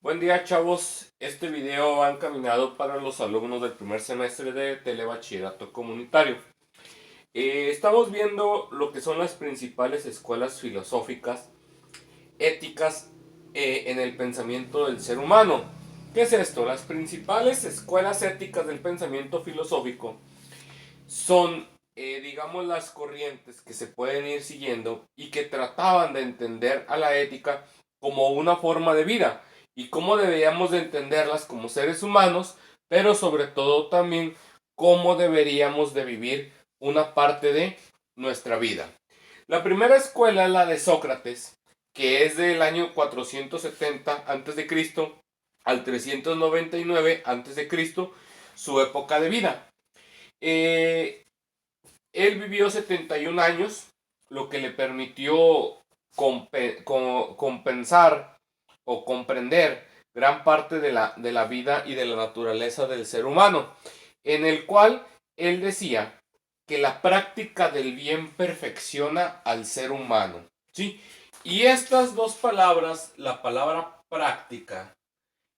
Buen día, chavos. Este video va encaminado para los alumnos del primer semestre de Telebachillerato Comunitario. Estamos viendo lo que son las principales escuelas filosóficas, éticas en el pensamiento del ser humano. ¿Qué es esto? Las principales escuelas éticas del pensamiento filosófico son, digamos, las corrientes que se pueden ir siguiendo y que trataban de entender a la ética como una forma de vida y cómo deberíamos de entenderlas como seres humanos, pero sobre todo también cómo deberíamos de vivir una parte de nuestra vida. La primera escuela es la de Sócrates, que es del año 470 a.C. al 399 a.C., su época de vida. Eh, Él vivió 71 años, lo que le permitió compensar o comprender gran parte de la vida y de la naturaleza del ser humano, en el cual él decía que la práctica del bien perfecciona al ser humano, ¿sí? Y estas dos palabras, la palabra práctica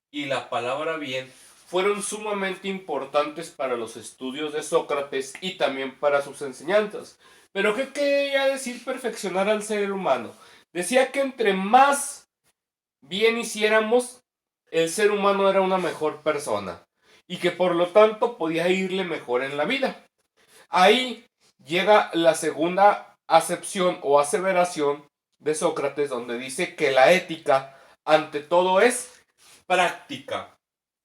y la palabra bien, fueron sumamente importantes para los estudios de Sócrates y también para sus enseñanzas. Pero ¿qué quería decir perfeccionar al ser humano? Decía que entre más bien hiciéramos, el ser humano era una mejor persona y que por lo tanto podía irle mejor en la vida. Ahí llega la segunda acepción o aseveración de Sócrates, donde dice que la ética ante todo es práctica.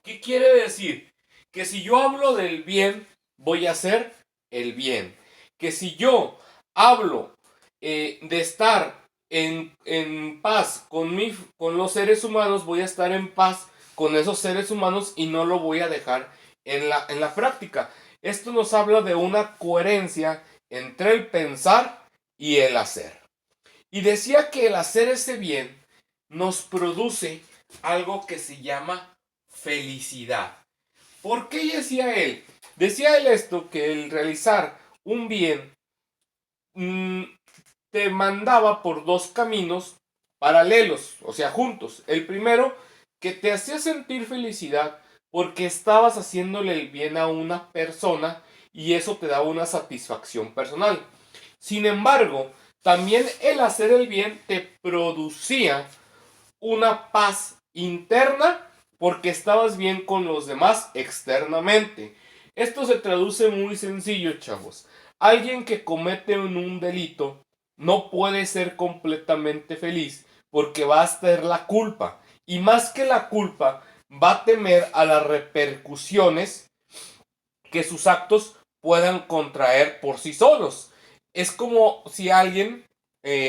¿Qué quiere decir? Que si yo hablo del bien, voy a hacer el bien. Que si yo hablo de estar paz con los seres humanos, voy a estar en paz con esos seres humanos y no lo voy a dejar en la práctica. Esto nos habla de una coherencia entre el pensar y el hacer. Y decía que el hacer ese bien nos produce algo que se llama felicidad. ¿Por qué decía él? Decía él esto, que el realizar un bien mmm, te mandaba por dos caminos paralelos, o sea, juntos. El primero, que te hacía sentir felicidad porque estabas haciéndole el bien a una persona y eso te daba una satisfacción personal. Sin embargo, también el hacer el bien te producía una paz interna porque estabas bien con los demás externamente. Esto se traduce muy sencillo, chavos. Alguien que comete un delito no puede ser completamente feliz porque va a tener la culpa. Y más que la culpa, va a temer a las repercusiones que sus actos puedan contraer por sí solos. Es como si alguien,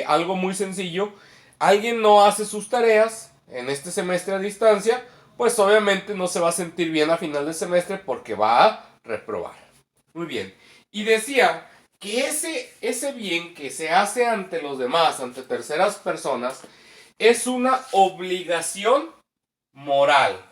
algo muy sencillo, alguien no hace sus tareas en este semestre a distancia, pues obviamente no se va a sentir bien a final de semestre porque va a reprobar. Muy bien. Y decía que ese bien que se hace ante los demás, ante terceras personas, es una obligación moral.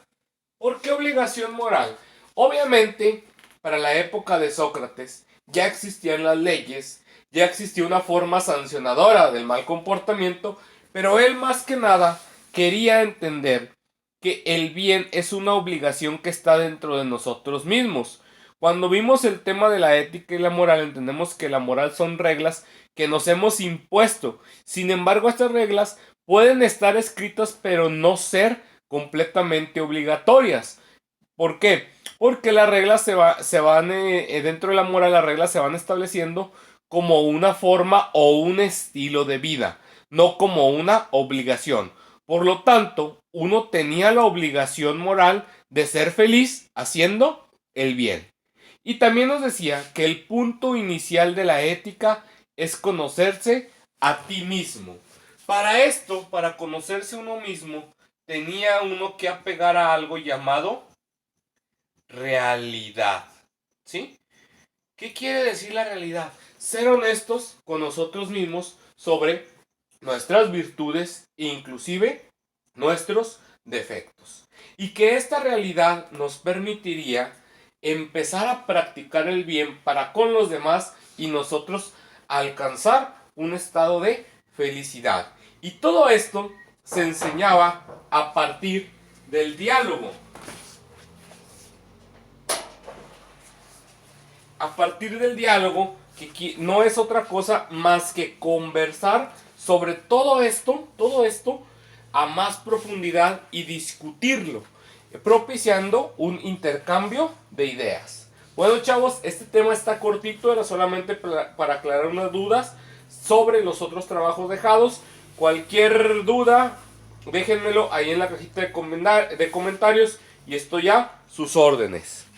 ¿Por qué obligación moral? Obviamente, para la época de Sócrates, ya existían las leyes, ya existía una forma sancionadora del mal comportamiento, pero él más que nada quería entender que el bien es una obligación que está dentro de nosotros mismos. Cuando vimos el tema de la ética y la moral, entendemos que la moral son reglas que nos hemos impuesto. Sin embargo, estas reglas pueden estar escritas pero no ser completamente obligatorias. ¿Por qué? Porque las reglas se van dentro de la moral, las reglas se van estableciendo como una forma o un estilo de vida, no como una obligación. Por lo tanto, uno tenía la obligación moral de ser feliz haciendo el bien. Y también nos decía que el punto inicial de la ética es conocerse a ti mismo. Para esto, para conocerse uno mismo, tenía uno que apegar a algo llamado realidad. ¿Sí? ¿Qué quiere decir la realidad? Ser honestos con nosotros mismos sobre nuestras virtudes e inclusive nuestros defectos. Y que esta realidad nos permitiría empezar a practicar el bien para con los demás y nosotros alcanzar un estado de felicidad. Y todo esto se enseñaba a partir del diálogo. A partir del diálogo, que no es otra cosa más que conversar sobre todo esto a más profundidad y discutirlo, propiciando un intercambio de ideas. Bueno, chavos, este tema está cortito, era solamente para aclarar unas dudas sobre los otros trabajos dejados. Cualquier duda, déjenmelo ahí en la cajita de comentarios y estoy a sus órdenes.